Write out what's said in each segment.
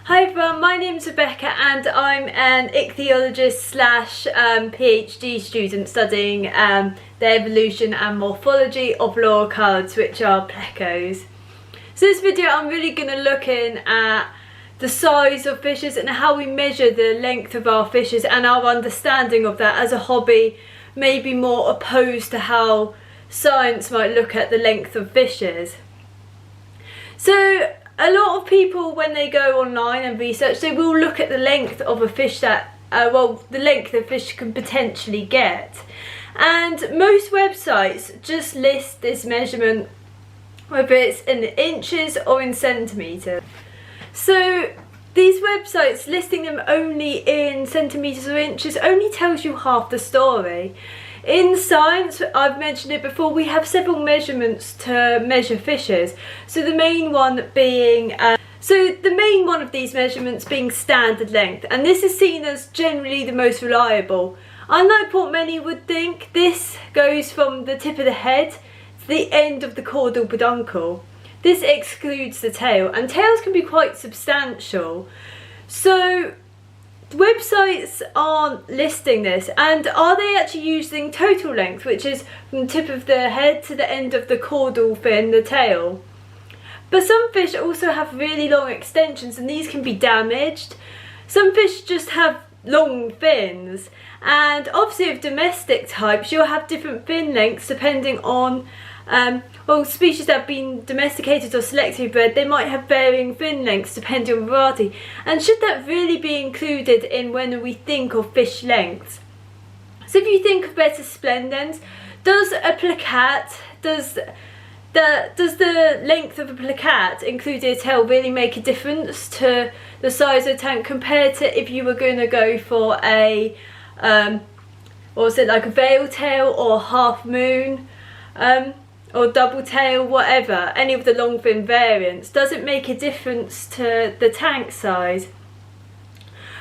Hi everyone, my name's Rebecca and I'm an ichthyologist slash PhD student studying the evolution and morphology of Loricariidae, which are plecos. So this video I'm really going to look in at the size of fishes and how we measure the length of our fishes and our understanding of that as a hobby, maybe more opposed to how science might look at the length of fishes. So a lot of people, when they go online and research, they will look at the length of a fish that, the length a fish can potentially get. And most websites just list this measurement, whether it's in inches or in centimetres. So these websites listing them only in centimetres or inches only tells you half the story. In science, I've mentioned it before, we have several measurements to measure fishes. So the main one being, of these measurements being standard length, and this is seen as generally the most reliable. Unlike what many would think, this goes from the tip of the head to the end of the caudal peduncle. This excludes the tail, and tails can be quite substantial. So websites aren't listing this, and are they actually using total length, which is from the tip of the head to the end of the caudal fin, the tail? But some fish also have really long extensions and these can be damaged. Some fish just have long fins, and obviously with domestic types you'll have different fin lengths depending on species that have been domesticated or selectively bred. They might have varying fin lengths depending on variety, and should that really be included in when we think of fish lengths? So if you think of Betta splendens, does the length of a placat, including a tail, really make a difference to the size of the tank compared to if you were going to go for a like a veil tail or half moon? Or double tail, whatever, any of the long fin variants? Does it make a difference to the tank size?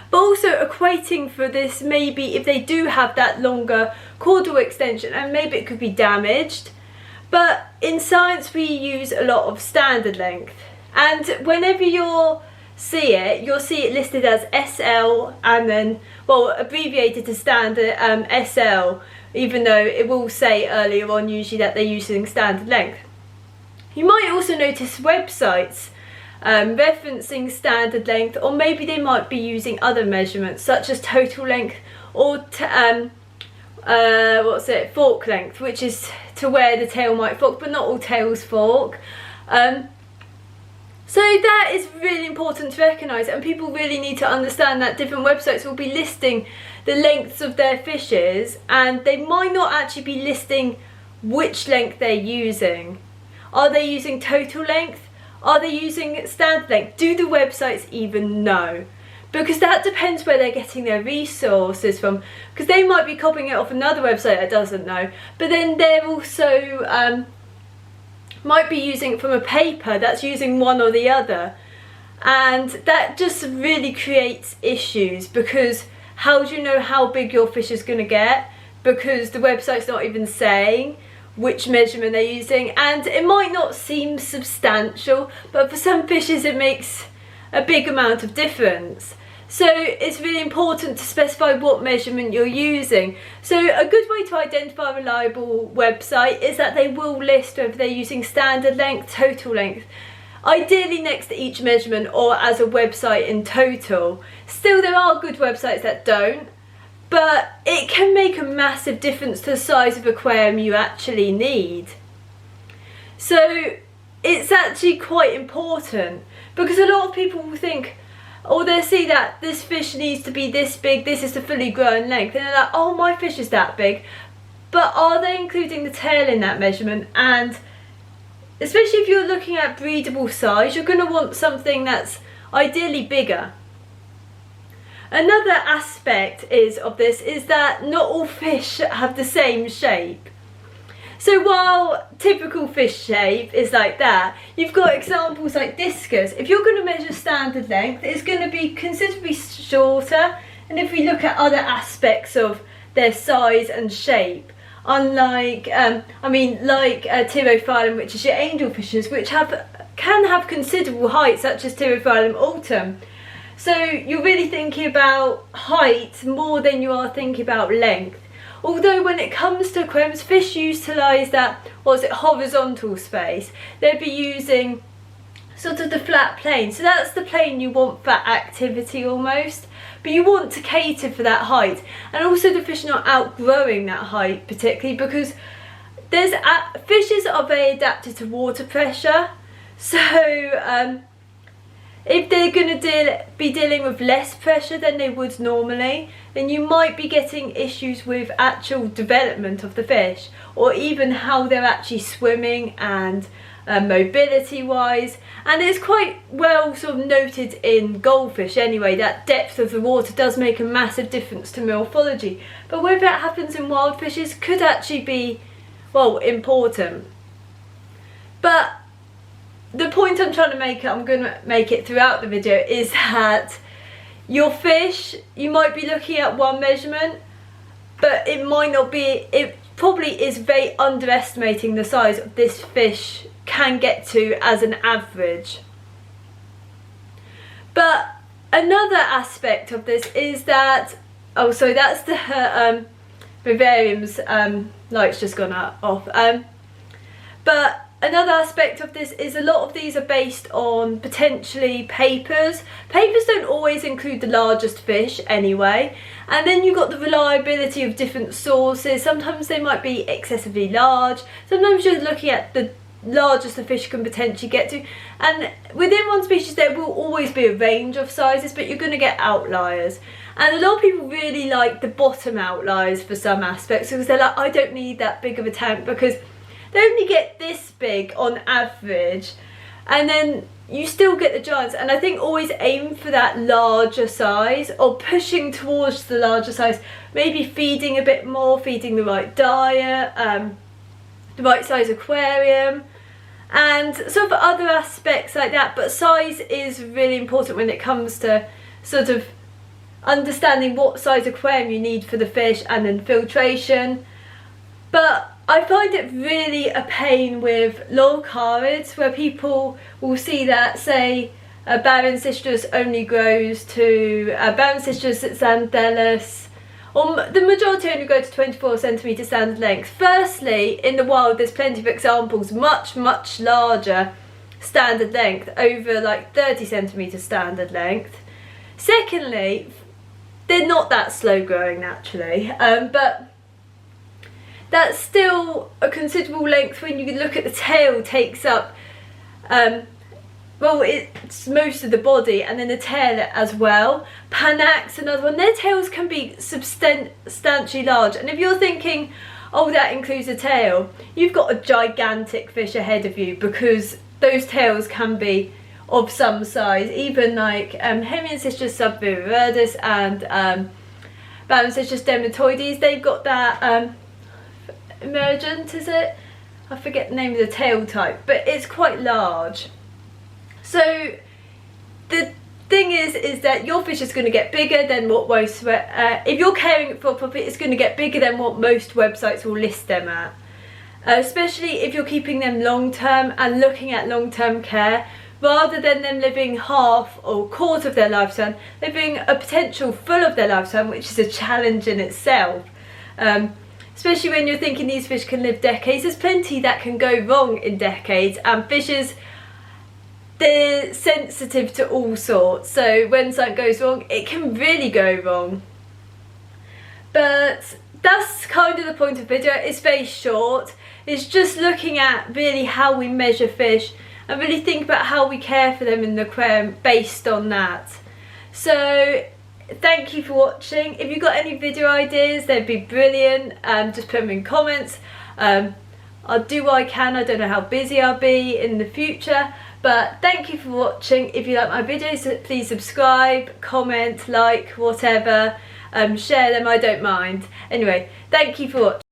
But also equating for this, maybe if they do have that longer caudal extension, and maybe it could be damaged. But in science we use a lot of standard length, and whenever you'll see it listed as SL and then, abbreviated to standard SL, even though it will say earlier on usually that they're using standard length. You might also notice websites referencing standard length, or maybe they might be using other measurements such as total length or fork length, which is to where the tail might fork, but not all tails fork. So that is really important to recognise, and people really need to understand that different websites will be listing the lengths of their fishes and they might not actually be listing which length they're using. Are they using total length? Are they using standard length? Do the websites even know? Because that depends where they're getting their resources from, because they might be copying it off another website that doesn't know, but then they're also might be using it from a paper that's using one or the other, and that just really creates issues, because how do you know how big your fish is going to get, because the website's not even saying which measurement they're using, and it might not seem substantial, but for some fishes it makes a big amount of difference. So it's really important to specify what measurement you're using. So a good way to identify a reliable website is that they will list whether they're using standard length, total length, ideally next to each measurement or as a website in total. Still, there are good websites that don't, but it can make a massive difference to the size of aquarium you actually need. So it's actually quite important, because a lot of people will think, or they'll see that this fish needs to be this big, this is the fully grown length, and they're like, oh, my fish is that big. But are they including the tail in that measurement? And especially if you're looking at breedable size, you're going to want something that's ideally bigger. Another aspect of this is that not all fish have the same shape. So while typical fish shape is like that, you've got examples like discus. If you're going to measure standard length, it's going to be considerably shorter. And if we look at other aspects of their size and shape, unlike, Pterophyllum, which is your angelfishes, which can have considerable height, such as Pterophyllum altum, So you're really thinking about height more than you are thinking about length. Although when it comes to aquariums, fish utilise that, horizontal space. They'd be using sort of the flat plane. So that's the plane you want for activity almost. But you want to cater for that height. And also the fish not outgrowing that height particularly, because fishes are very adapted to water pressure. So if they're going to be dealing with less pressure than they would normally, then you might be getting issues with actual development of the fish, or even how they're actually swimming and mobility wise. And it's quite well sort of noted in goldfish anyway, that depth of the water does make a massive difference to morphology. But whether that happens in wild fishes could actually be, well, important. But the point I'm trying to make, I'm going to make it throughout the video, is that your fish, you might be looking at one measurement, but it might not be, it probably is very underestimating the size of this fish can get to as an average. But another aspect of this is that, oh, so that's the vivarium's light's just gone off. But another aspect of this is a lot of these are based on potentially papers. Papers don't always include the largest fish anyway. And then you've got the reliability of different sources. Sometimes they might be excessively large. Sometimes you're looking at the largest the fish can potentially get to. And within one species there will always be a range of sizes, but you're going to get outliers. And a lot of people really like the bottom outliers for some aspects, because they're like, I don't need that big of a tank because they only get this big on average. And then you still get the giants, and I think always aim for that larger size, or pushing towards the larger size, maybe feeding a bit more, feeding the right diet, the right size aquarium, and sort of other aspects like that. But size is really important when it comes to sort of understanding what size aquarium you need for the fish, and then filtration. But I find it really a pain with Loricariidae, where people will see that, say, a barren cichlids only grows to barren cichlids at Xanthelis, or the majority only go to 24 centimetre standard length. Firstly, in the wild there's plenty of examples much larger standard length, over like 30 centimetre standard length. Secondly, they're not that slow growing naturally, but that's still a considerable length when you look at the tail takes up, well, it's most of the body, and then the tail as well. Panax, another one, their tails can be substantially large. And if you're thinking, oh, that includes a tail, you've got a gigantic fish ahead of you, because those tails can be of some size. Even like Hemiancistrus subviridis and Balancistrus dermatoides, they've got that emergent, is it? I forget the name of the tail type, but it's quite large. So the thing is that your fish is going to get bigger than what most, if you're caring for it properly, it's going to get bigger than what most websites will list them at. Especially if you're keeping them long term and looking at long term care, rather than them living half or quarter of their lifespan, living a potential full of their lifespan, which is a challenge in itself. Especially when you're thinking these fish can live decades, there's plenty that can go wrong in decades, and fishes, they're sensitive to all sorts, so when something goes wrong, it can really go wrong. But that's kind of the point of the video. It's very short. It's just looking at really how we measure fish and really think about how we care for them in the aquarium based on that. So thank you for watching. If you've got any video ideas, they'd be brilliant. Just put them in comments. I'll do what I can. I don't know how busy I'll be in the future, but thank you for watching. If you like my videos, please subscribe, comment, like, whatever, share them, I don't mind. Anyway, thank you for watching.